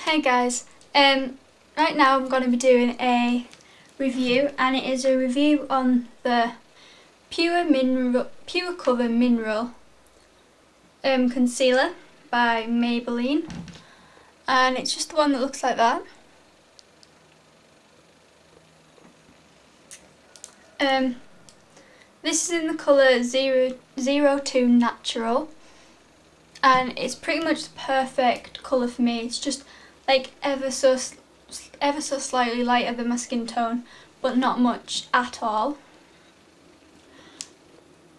Hey guys, right now I'm going to be doing a review, and it is a review on the Pure Cover Mineral Concealer by Maybelline, and it's just the one that looks like that. This is in the colour 02 Natural, and it's pretty much the perfect colour for me. It's just like ever so slightly lighter than my skin tone, but not much at all.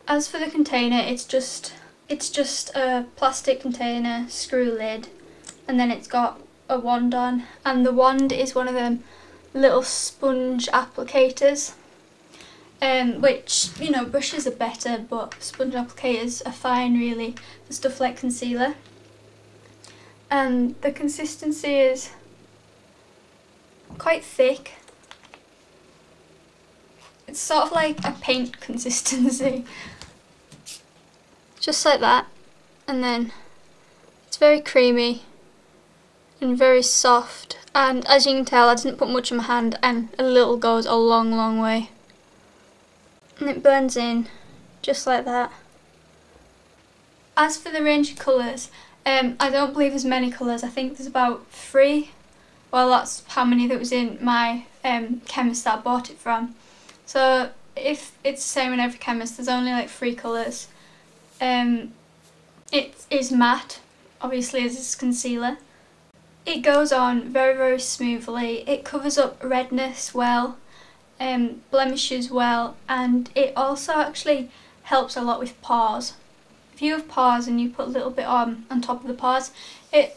As for the container, it's just a plastic container, screw lid, and then it's got a wand on, and the wand is one of them little sponge applicators, which, you know, brushes are better, but sponge applicators are fine really for stuff like concealer. And the consistency is quite thick. It's sort of like a paint consistency, just like that, and then it's very creamy and very soft, and as you can tell, I didn't put much on my hand, and a little goes a long way. And it blends in just like that. As for the range of colours, I don't believe there's many colours. I think there's about 3. Well, that's how many that was in my chemist that I bought it from. So if it's the same in every chemist, there's only like 3 colours. It is matte, obviously, as it's concealer. It goes on very smoothly. It covers up redness well, blemishes well, and it also actually helps a lot with pores. If you have pores and you put a little bit on top of the pores, it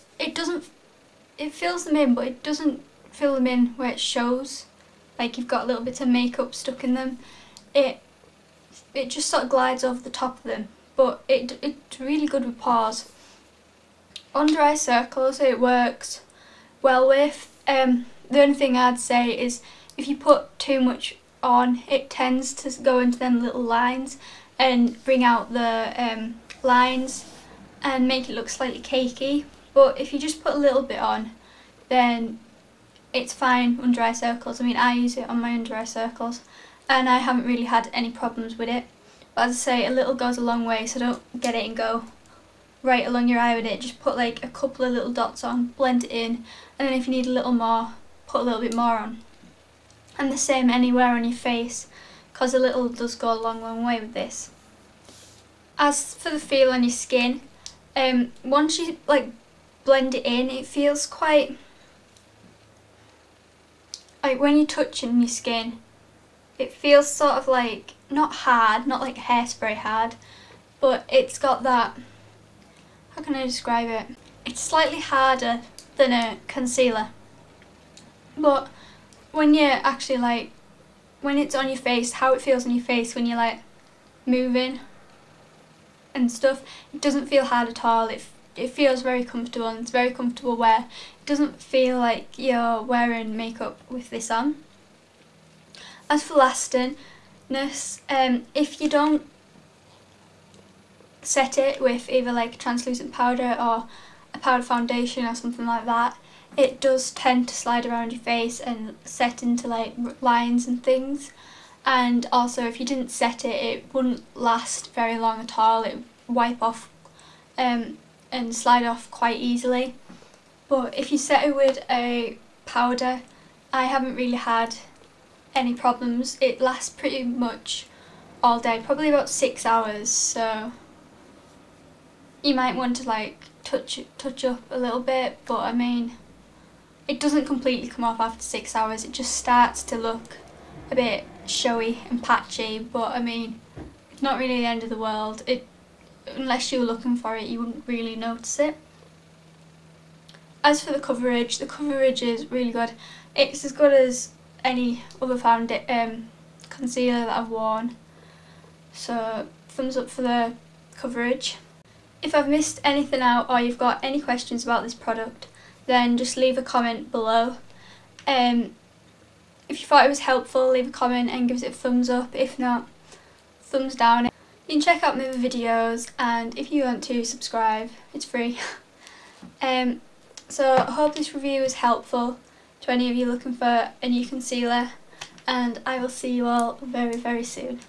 fills them in, but it doesn't fill them in where it shows like you've got little bits of makeup stuck in them. It just sort of glides over the top of them, but it's really good with pores. Under eye circles it works well with. The only thing I'd say is if you put too much on, it tends to go into them little lines and bring out the lines and make it look slightly cakey. But if you just put a little bit on, then it's fine under eye circles. I mean, I use it on my under eye circles and I haven't really had any problems with it. But as I say, a little goes a long way, so don't get it and go right along your eye with it. Just put like a couple of little dots on, blend it in, and then if you need a little more, put a little bit more on. And the same anywhere on your face, because a little does go a long way with this. As for the feel on your skin, once you like blend it in, it feels quite, like when you touch it in your skin, it feels sort of like, not hard, not like hairspray hard, but it's got that, how can I describe it? It's slightly harder than a concealer, but when you're actually like, when it's on your face, how it feels on your face when you're like moving and stuff, it doesn't feel hard at all. It feels very comfortable, and it's very comfortable wear. It doesn't feel like you're wearing makeup with this on. As for lastingness, if you don't set it with either like a translucent powder or a powder foundation or something like that, it does tend to slide around your face and set into like lines and things. And also, if you didn't set it, it wouldn't last very long at all. It would wipe off and slide off quite easily. But if you set it with a powder, I haven't really had any problems. It lasts pretty much all day, probably about 6 hours, so you might want to like touch up a little bit, but I mean, it doesn't completely come off after 6 hours. It just starts to look a bit showy and patchy, but I mean, it's not really the end of the world. Unless you were looking for it, you wouldn't really notice it. As for the coverage is really good. It's as good as any other concealer that I've worn, so thumbs up for the coverage. If I've missed anything out or you've got any questions about this product, then just leave a comment below. If you thought it was helpful, leave a comment and give it a thumbs up. If not, thumbs down. You can check out my other videos, and if you want to subscribe, it's free. So I hope this review is helpful to any of you looking for a new concealer, and I will see you all very, very soon.